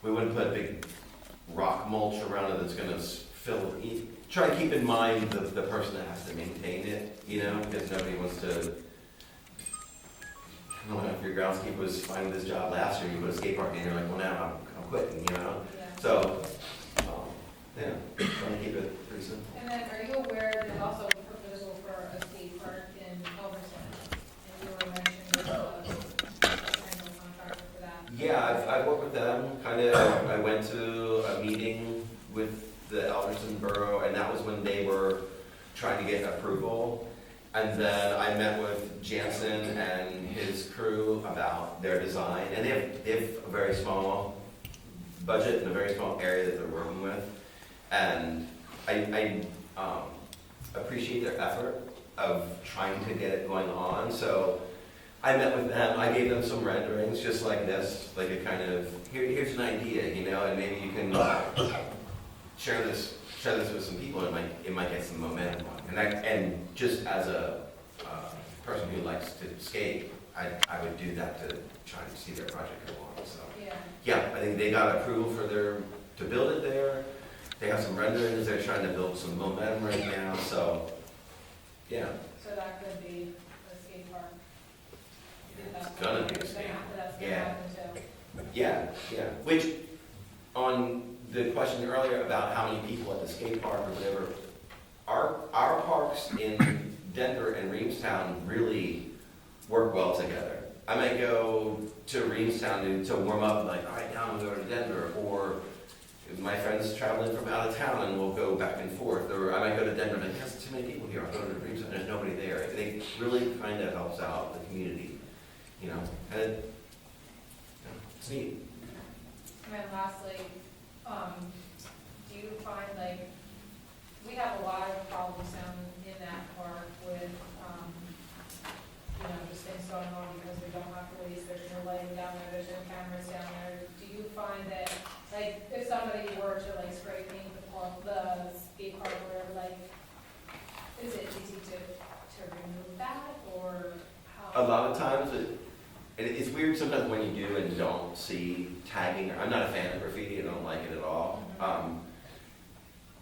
we wouldn't put big rock mulch around it that's gonna fill, try to keep in mind the person that has to maintain it, you know, because nobody wants to, I don't know, if your groundskeeper was finding this job last year, you put a skate park in, you're like, well, now I'm quitting, you know? Yeah. So, yeah, trying to keep it pretty simple. And then, are you aware there's also a proposal for a skate park in Elverson? And you were mentioning a potential contractor for that. Yeah, I've worked with them, kind of, I went to a meeting with the Alderson Borough, and that was when they were trying to get approval. And then I met with Jansen and his crew about their design, and they have a very small budget and a very small area that they're working with. And I appreciate their effort of trying to get it going on. So I met with them, I gave them some renderings just like this, like a kind of, here's an idea, you know, and maybe you can share this with some people, and it might get some momentum on. And just as a person who likes to skate, I would do that to try and see their project go on. So yeah, I think they got approval to build it there. They have some renderings, they're trying to build some momentum right now, so yeah. So that could be a skate park. It's gonna be a skate park. That's gonna Yeah. happen too. Yeah, yeah. Which, on the question earlier about how many people at the skate park or whatever, our parks in Denver and Reamstown really work well together. I might go to Reamstown to warm up, like, all right, now I'm gonna go to Denver, or if my friends traveling from out of town and we'll go back and forth, or I might go to Denver and like, there's too many people here, I'll go to Reamstown, there's nobody there. It really kind of helps out the community, you know, and it's neat. And then lastly, do you find like, we have a lot of problems down in that park with, just things going on because we don't have police, there's no lighting down there, there's no cameras down there. Do you find that, like, if somebody were to like spray paint the park, the skate park or whatever, like, is it easy to remove that, or how? A lot of times, it's weird sometimes when you do and don't see tagging. I'm not a fan of graffiti, I don't like it at all.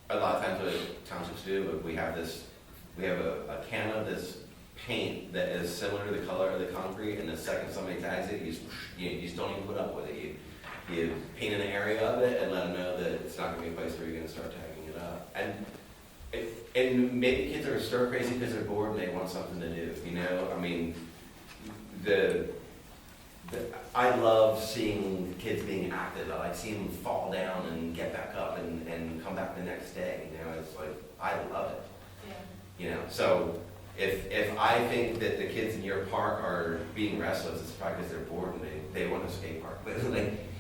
A lot of times what townships do, we have a can of this paint that is similar to the color of the concrete, and the second somebody tags it, you just don't even put up with it. You paint an area of it and let them know that it's not going to be a place where you're going to start tagging it up. And maybe kids are stir crazy because they're bored and they want something to do, you know? I mean, I love seeing kids being active. I like seeing them fall down and get back up and come back the next day. You know, it's like, I love it. Yeah. You know, so if I think that the kids in your park are being restless, it's probably because they're bored and they want a skate park. But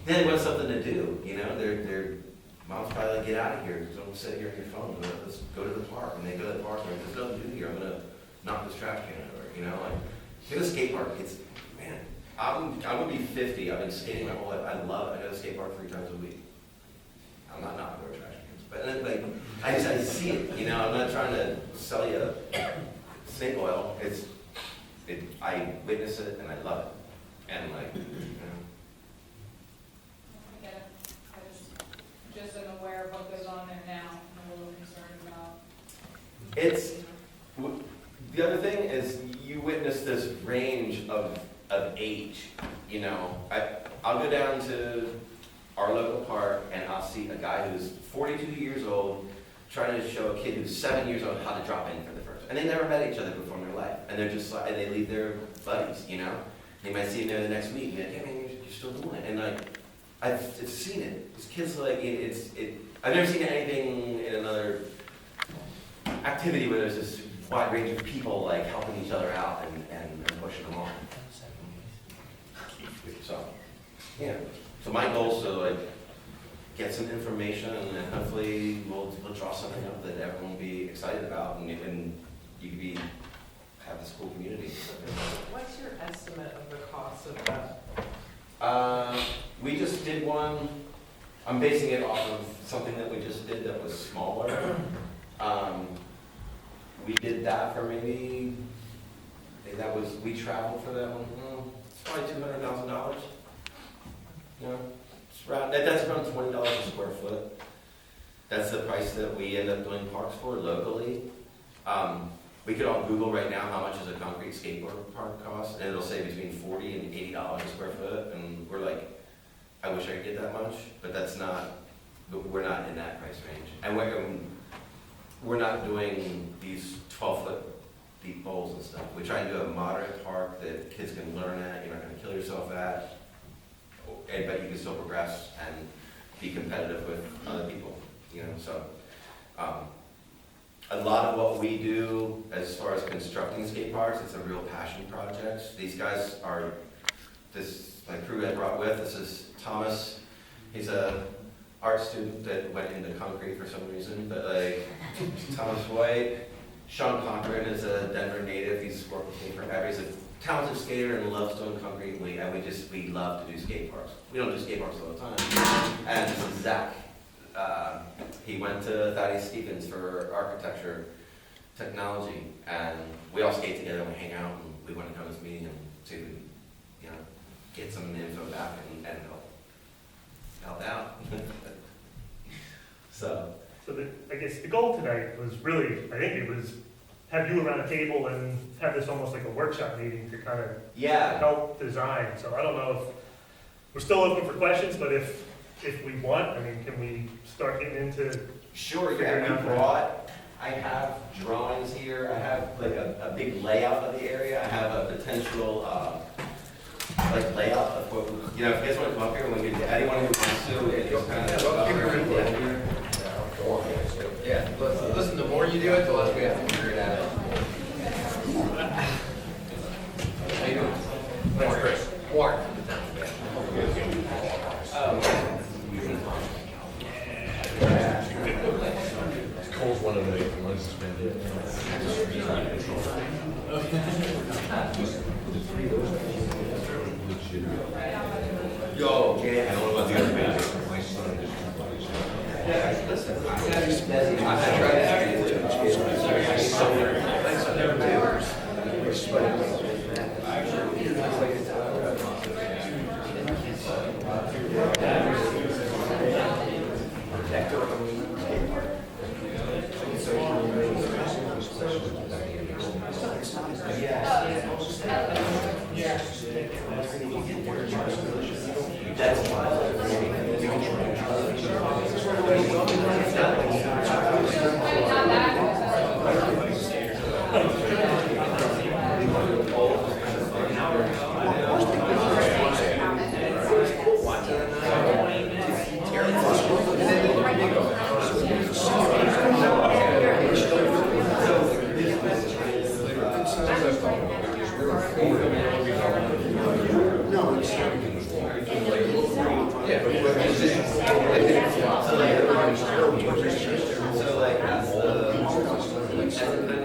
they want something to do, you know? Their mom's probably like, get out of here, don't sit here on your phone, let's go to the park. And they go to the park and there's nothing to do here, I'm gonna knock this trash can over, you know? Like, get a skate park, man, I'm gonna be 50, I've been skating my whole life, I love it, I go to the skate park 3 times a week. I'm not knocking over trash cans, but like, I see it, you know, I'm not trying to sell you snake oil, I witness it and I love it, and like, you know. I get it. I just am aware of what goes on there now. I'm a little concerned about. The other thing is you witness this range of age, you know. I'll go down to our local park and I'll see a guy who's 42 years old trying to show a kid who's 7 years old how to drop in for the first time. And they never met each other before in their life. And they're just like, and they leave their buddies, you know. You might see them there the next week and you're like, hey man, you're still doing it. And like, I've seen it. These kids like, I've never seen anything in another activity where there's this wide range of people like helping each other out and pushing them on. So, yeah. So my goal is to like get some information and then hopefully we'll draw something up that everyone will be excited about and you can have this cool community. What's your estimate of the cost of that? We just did one. I'm basing it off of something that we just did that was smaller. We did that for maybe, we traveled for that one. It's probably $200,000. You know, That's around $20 a square foot. That's the price that we end up doing parks for locally. We could all Google right now how much does a concrete skateboard park cost, and it'll say between $40 and $80 a square foot, and we're like, I wish I could get that much, but we're not in that price range. And we're not doing these 12-foot deep bowls and stuff. We try and do a moderate park that kids can learn at, you're not gonna kill yourself at, but you can still progress and be competitive with other people, so. A lot of what we do as far as constructing skate parks, it's a real passion project. These guys are, my crew I brought with, this is Thomas. He's a art student that went into concrete for some reason, but Thomas White. Sean Cochran is a Denver native. He's worked with me forever. He's a talented skater and loves doing concrete. We love to do skate parks. We don't do skate parks all the time. And this is Zach. He went to Thaddeus Stevens for architecture technology, and we all skate together and we hang out, and we want to come to this meeting and see if we can, get some info back and help out. So I guess the goal tonight was really, I think it was have you around a table and have this almost like a workshop meeting to kind of help design. So I don't know if we're still open for questions, but if we want, can we start getting into? Sure, figuring out I have drawings here. I have a big layout of the area. I have a potential layout of what, if you guys want to come up here, we can, anyone who wants to, it just kind of. Yeah, listen, the more you do it, the less we have to figure it out. How you doing? That's Chris. Warren. Cole's one of the ones suspended. Yo, yeah, I don't know about the other guys. My son is Yeah, listen, I'm gonna try that's fine. So as the